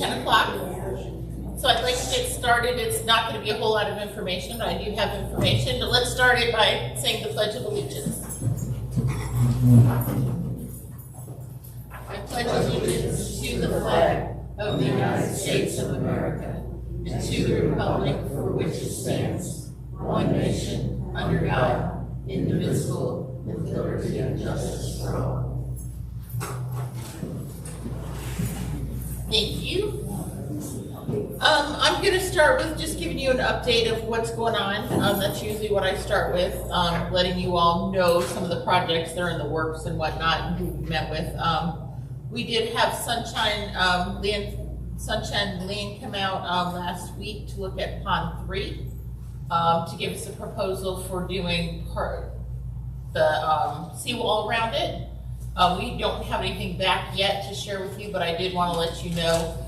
10 o'clock. So I'd like to get started. It's not going to be a whole lot of information, but I do have information. But let's start it by saying the Pledge of Allegiance. I pledge allegiance to the flag of the United States of America and to the republic for which it stands, one nation, under God, indivisible, with liberty and justice for all. Thank you. I'm going to start with just giving you an update of what's going on. That's usually what I start with, letting you all know some of the projects that are in the works and whatnot and who we met with. We did have Sunshine Lane come out last week to look at Pond 3 to give us a proposal for doing the seawall around it. We don't have anything back yet to share with you, but I did want to let you know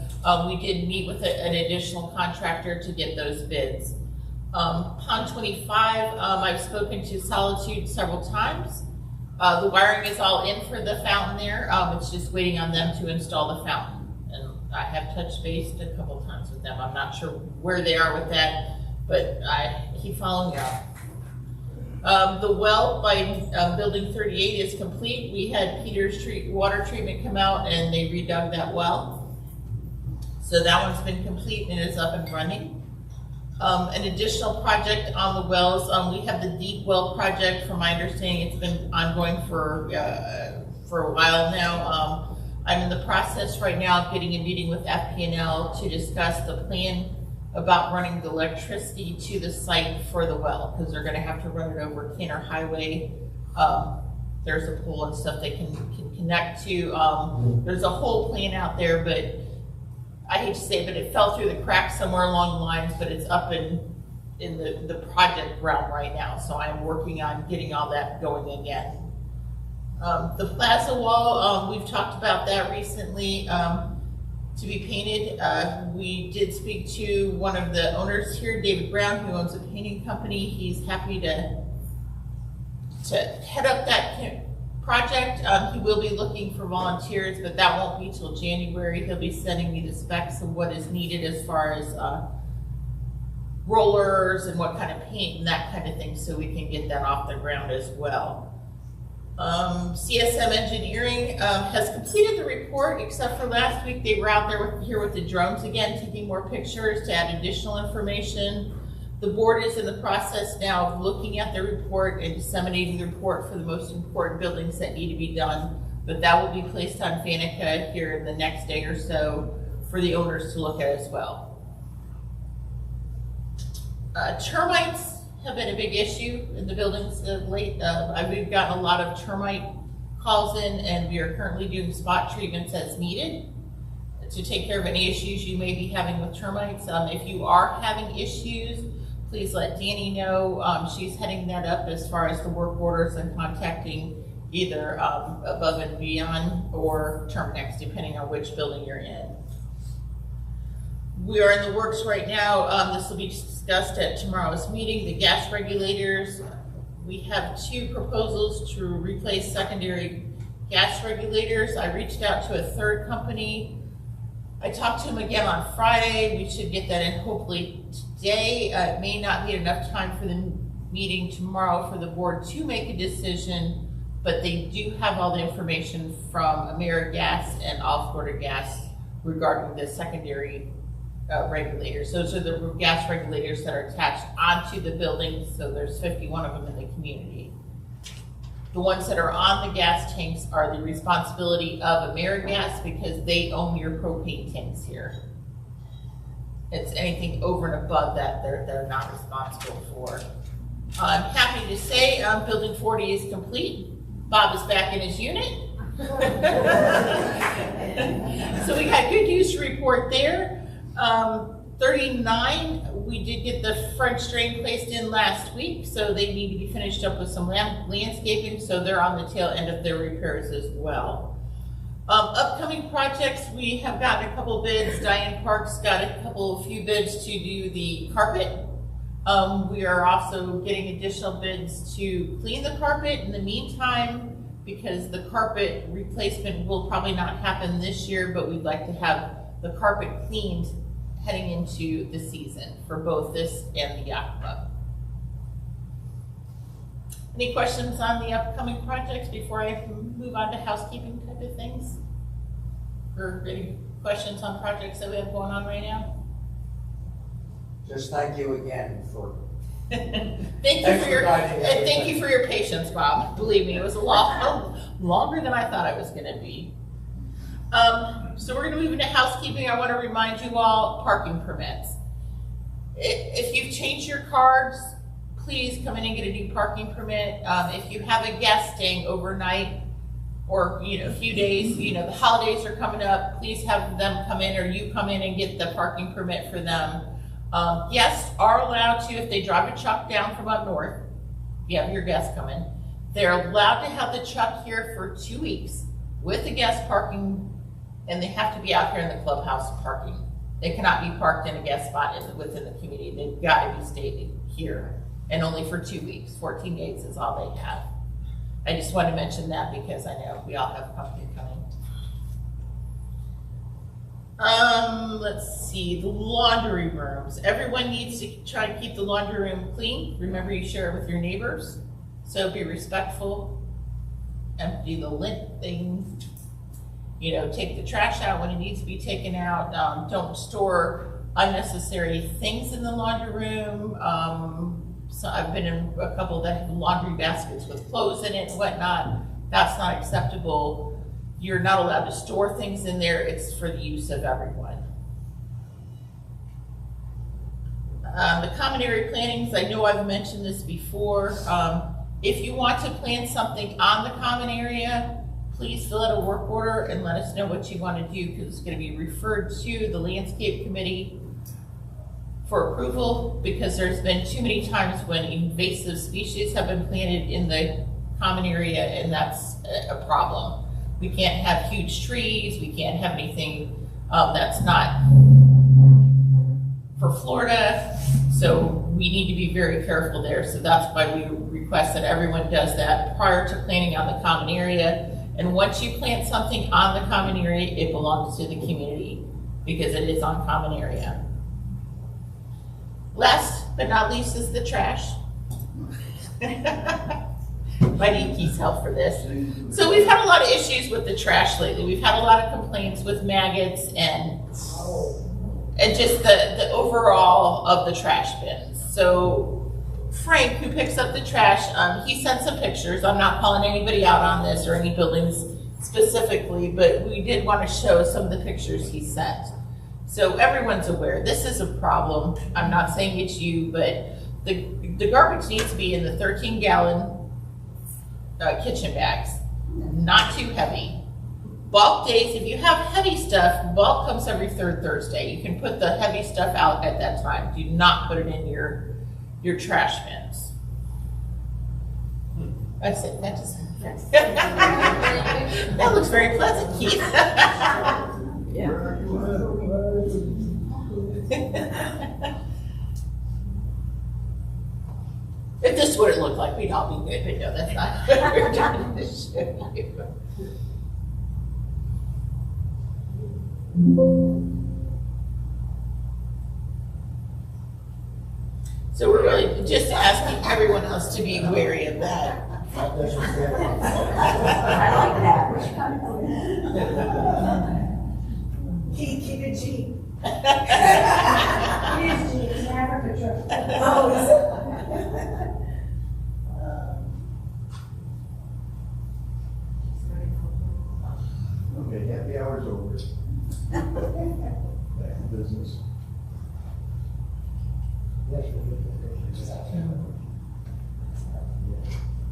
we did meet with an additional contractor to get those bids. Pond 25, I've spoken to Solitude several times. The wiring is all in for the fountain there. It's just waiting on them to install the fountain. And I have touched base a couple times with them. I'm not sure where they are with that, but I keep following up. The well by building 38 is complete. We had Peters water treatment come out and they redug that well. So that one's been complete and is up and running. An additional project on the wells, we have the deep well project. From my understanding, it's been ongoing for a while now. I'm in the process right now of getting a meeting with FP&L to discuss the plan about running the electricity to the site for the well, because they're going to have to run it over Canner Highway. There's a pole and stuff they can connect to. There's a whole plan out there, but I hate to say it, but it fell through the cracks somewhere along the lines, but it's up in the project realm right now. So I'm working on getting all that going again. The plaza wall, we've talked about that recently to be painted. We did speak to one of the owners here, David Brown, who owns a painting company. He's happy to head up that project. He will be looking for volunteers, but that won't be till January. He'll be sending me the specs of what is needed as far as rollers and what kind of paint and that kind of thing, so we can get that off the ground as well. CSM Engineering has completed the report, except for last week. They were out there here with the drones again, taking more pictures to add additional information. The board is in the process now of looking at the report and disseminating the report for the most important buildings that need to be done, but that will be placed on Fanica here in the next day or so for the owners to look at as well. Termites have been a big issue in the buildings of late. We've gotten a lot of termite calls in, and we are currently doing spot treatments as needed to take care of any issues you may be having with termites. If you are having issues, please let Danny know. She's heading that up as far as the work orders and contacting either Above and Beyond or Terminex, depending on which building you're in. We are in the works right now. This will be discussed at tomorrow's meeting. The gas regulators, we have 2 proposals to replace secondary gas regulators. I reached out to a third company. I talked to him again on Friday. We should get that in hopefully today. It may not be enough time for the meeting tomorrow for the board to make a decision, but they do have all the information from AmeriGas and All Florida Gas regarding the secondary regulators. Those are the gas regulators that are attached onto the building, so there's 51 of them in the community. The ones that are on the gas tanks are the responsibility of AmeriGas because they own your propane tanks here. It's anything over and above that they're not responsible for. I'm happy to say Building 40 is complete. Bob is back in his unit. So we got good news to report there. 39, we did get the French drain placed in last week, so they need to be finished up with some landscaping, so they're on the tail end of their repairs as well. Upcoming projects, we have gotten a couple bids. Diane Parks got a few bids to do the carpet. We are also getting additional bids to clean the carpet. In the meantime, because the carpet replacement will probably not happen this year, but we'd like to have the carpet cleaned heading into the season for both this and the yacht club. Any questions on the upcoming projects before I move on to housekeeping type of things? Or any questions on projects that we have going on right now? Just thank you again for. Thank you for your patience, Bob. Believe me, it was a lot longer than I thought it was going to be. So we're going to move into housekeeping. I want to remind you all, parking permits. If you've changed your cards, please come in and get a new parking permit. If you have a guest staying overnight or a few days, the holidays are coming up, please have them come in or you come in and get the parking permit for them. Guests are allowed to, if they drive a truck down from up north, you have your guests come in, they're allowed to have the truck here for 2 weeks with the guest parking, and they have to be out here in the clubhouse parking. They cannot be parked in a guest spot within the community. They've got to be stayed here, and only for 2 weeks. 14 days is all they have. I just want to mention that because I know we all have company coming. Let's see, the laundry rooms. Everyone needs to try to keep the laundry room clean. Remember, you share it with your neighbors, so be respectful. Empty the lint thing. Take the trash out when it needs to be taken out. Don't store unnecessary things in the laundry room. So I've been in a couple that have laundry baskets with clothes in it and whatnot. That's not acceptable. You're not allowed to store things in there. It's for the use of everyone. The common area plantings, I know I've mentioned this before. If you want to plant something on the common area, please fill out a work order and let us know what you want to do, because it's going to be referred to the landscape committee for approval, because there's been too many times when invasive species have been planted in the common area, and that's a problem. We can't have huge trees, we can't have anything that's not for Florida, so we need to be very careful there. So that's why we request that everyone does that prior to planting on the common area. And once you plant something on the common area, it belongs to the community because it is on common area. Last but not least is the trash. Might need Keith's help for this. So we've had a lot of issues with the trash lately. We've had a lot of complaints with maggots and just the overall of the trash bins. So Frank, who picks up the trash, he sent some pictures. I'm not calling anybody out on this or any buildings specifically, but we did want to show some of the pictures he sent. So everyone's aware, this is a problem. I'm not saying it's you, but the garbage needs to be in the 13-gallon kitchen bags, not too heavy. Bulk days, if you have heavy stuff, bulk comes every third Thursday. You can put the heavy stuff out at that time. Do not put it in your trash bins. That's it. That just that looks very pleasant, Keith. Yeah. If this is what it looked like, we'd all be good, but no, that's not what we're trying to show you. So we're really just asking everyone else to be wary of that. I like that. Keep it cheap. It is cheap. It's an Africa trip. Oh, okay, happy hour's over. Back to business.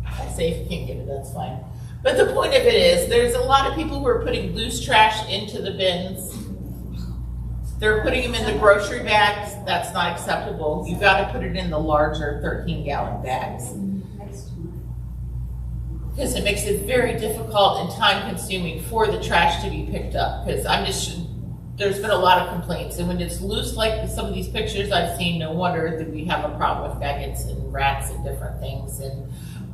I say if you can't get it, that's fine. But the point of it is, there's a lot of people who are putting loose trash into the bins. They're putting them in the grocery bags. That's not acceptable. You've got to put it in the larger 13-gallon bags. Because it makes it very difficult and time-consuming for the trash to be picked up. Because there's been a lot of complaints, and when it's loose like some of these pictures I've seen, no wonder that we have a problem with maggots and rats and different things. And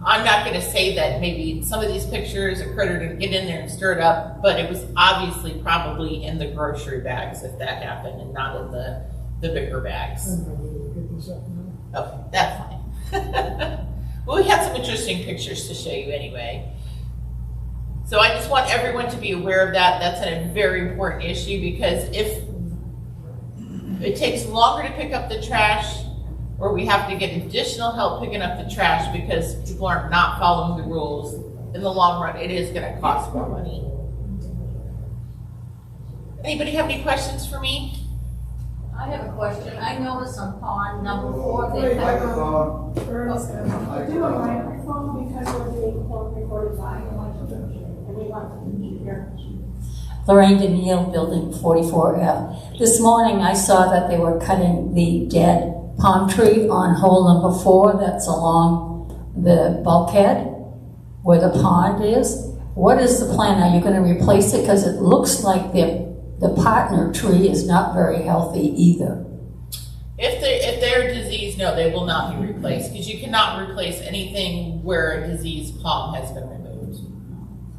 I'm not gonna say that maybe some of these pictures, a critter didn't get in there and stir it up, but it was obviously probably in the grocery bags if that happened and not in the bigger bags. Okay, that's fine. Well, we had some interesting pictures to show you anyway. So I just want everyone to be aware of that. That's a very important issue because if it takes longer to pick up the trash or we have to get additional help picking up the trash because people are not following the rules, in the long run, it is gonna cost more money. Anybody have any questions for me? I have a question. I noticed on pond number 4, they Wait, have, Microphone. Do a microphone because we're being recorded live, and we want to hear. Lorraine Danielle, Building 44F. This morning I saw that they were cutting the dead palm tree on hole number 4 that's along the bulkhead where the pond is. What is the plan? Are you going to replace it? Because it looks like the partner tree is not very healthy either. If they're diseased, no, they will not be replaced because you cannot replace anything where a diseased palm has been removed.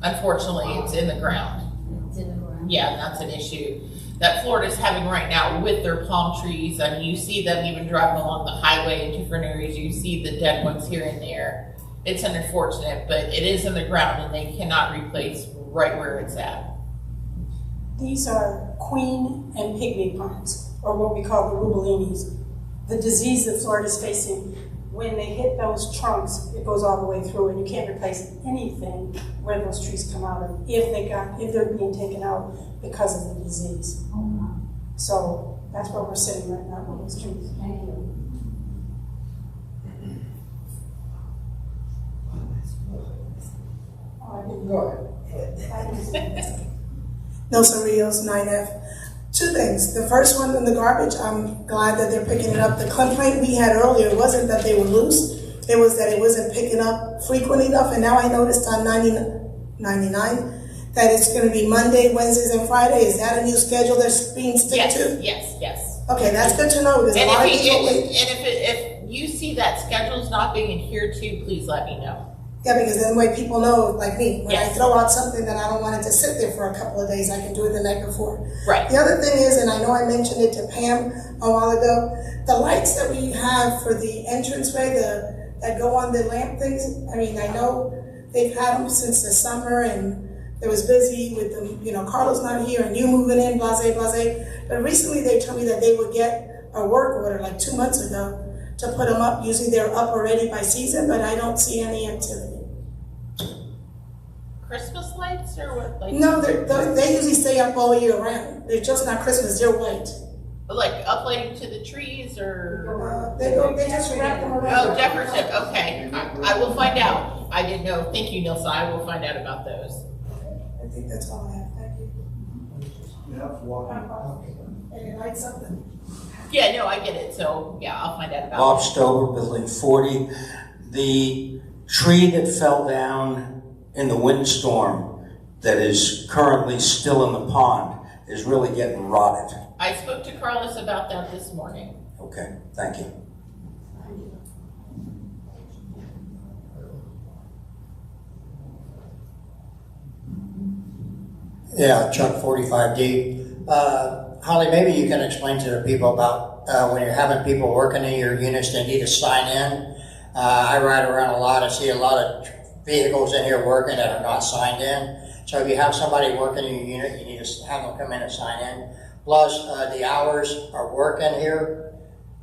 Unfortunately, it's in the ground. it's in the ground. Yeah, and that's an issue that Florida's having right now with their palm trees. I mean, you see them even driving along the highway in different areas. You see the dead ones here and there. It's unfortunate, but it is in the ground and they cannot replace right where it's at. These are queen and pygmy palms, or what we call the rubellinis. The disease that Florida's facing, when they hit those trunks, it goes all the way through, and you can't replace anything where those trees come out of if they're being taken out because of the disease. So that's where we're sitting right now with those trees. Thank you. Go ahead. Nelson Rios, 9F. Two things. The first one in the garbage, I'm glad that they're picking it up. The complaint we had earlier wasn't that they were loose. It was that it wasn't picking up frequent enough. And now I noticed on 99 that it's going to be Monday, Wednesdays, and Friday. Is that a new schedule that's being stick to? Yes. Okay, that's good to know because a And lot of if people wait. if you see that schedule's not being adhered to, please let me know. Yeah, because then way people know, like me, when I Yes. throw out something that I don't want it to sit there for a couple of days, I can do it the night before. Right. The other thing is, and I know I mentioned it to Pam a while ago, the lights that we have for the entranceway, that go on the lamp things, I mean, I know they've had them since the summer and it was busy with them, Carlos not here and you moving in, blase, blase. But recently they told me that they would get a work order like 2 months ago to put them up. Usually they're up already by season, but I don't see any activity. Christmas lights or what? Like, No, they usually stay up all year round. They're just not Christmas, they're white. like uplighting to the trees or? They just wrap them around. Oh, decorative, okay. I will find out. I didn't know. Thank you, Nilsa. I will find out about those. I think that's all I have, thank you. You have to walk in. And it lights something. Yeah, no, I get it. So, yeah, I'll find out about Bob it. Stover, Building 40. The tree that fell down in the windstorm that is currently still in the pond is really getting rotted. I spoke to Carlos about that this morning. Okay, thank you. Yeah, Chuck 45D. Holly, maybe you can explain to the people about when you're having people working in your units, they need to sign in. I ride around a lot, I see a lot of vehicles in here working that are not signed in. So if you have somebody working in your unit, you need to have them come in and sign in. Plus, the hours are working here.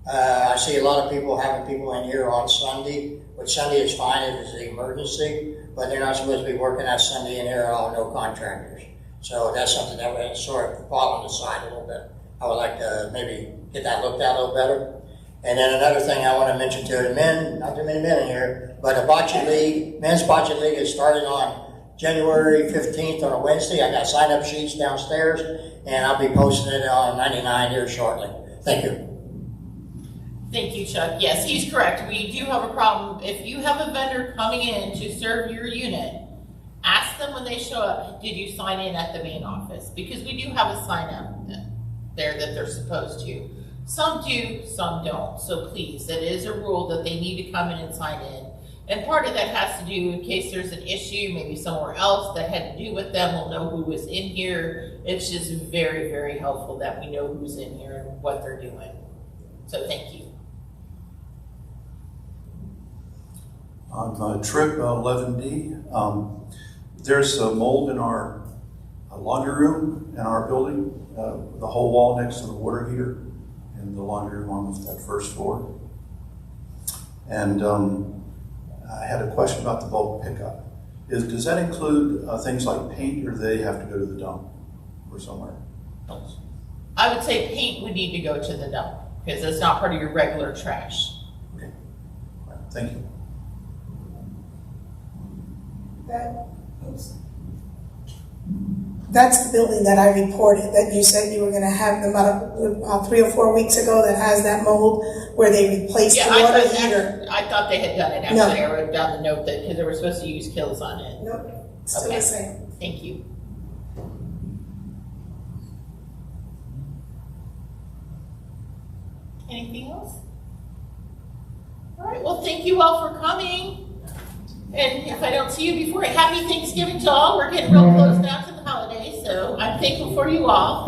I see a lot of people having people in here on Sunday, which Sunday is fine if it's an emergency, but they're not supposed to be working that Sunday in here, no contractors. So that's something that would sort of fall on the side a little bit. I would like to maybe get that looked at a little better. And then another thing I want to mention to the men, not too many men in here, but the bocce league, men's bocce league is starting on January 15th on a Wednesday. I got sign-up sheets downstairs, and I'll be posting it on 99 here shortly. Thank you. Thank you, Chuck. Yes, he's correct. We do have a problem. If you have a vendor coming in to serve your unit, ask them when they show up, did you sign in at the main office? Because we do have a sign up there that they're supposed to. Some do, some don't. So please, that is a rule that they need to come in and sign in. And part of that has to do, in case there's an issue, maybe somewhere else that had to do with them, we'll know who was in here. It's just very, very helpful that we know who's in here and what they're doing. So thank you. On trip 11D, there's a mold in our laundry room in our building, the whole wall next to the water heater in the laundry room on that first floor. And I had a question about the bulk pickup. Does that include things like paint, or do they have to go to the dump or somewhere else? I would say paint would need to go to the dump because it's not part of your regular trash. Okay, all right, thank you. That's the building that I reported, that you said you were gonna have them about 3 or 4 weeks ago, that has that mold where they replaced Yeah, the water heater. I thought they had done it. No. Actually, I wrote down the note that, because they were supposed to use kills on it. Nope, still Okay. the same. Thank you. Anything else? All right, well, thank you all for coming. And if I don't see you before, happy Thanksgiving to all. We're getting real close now to the holidays, so I'm thankful for you all.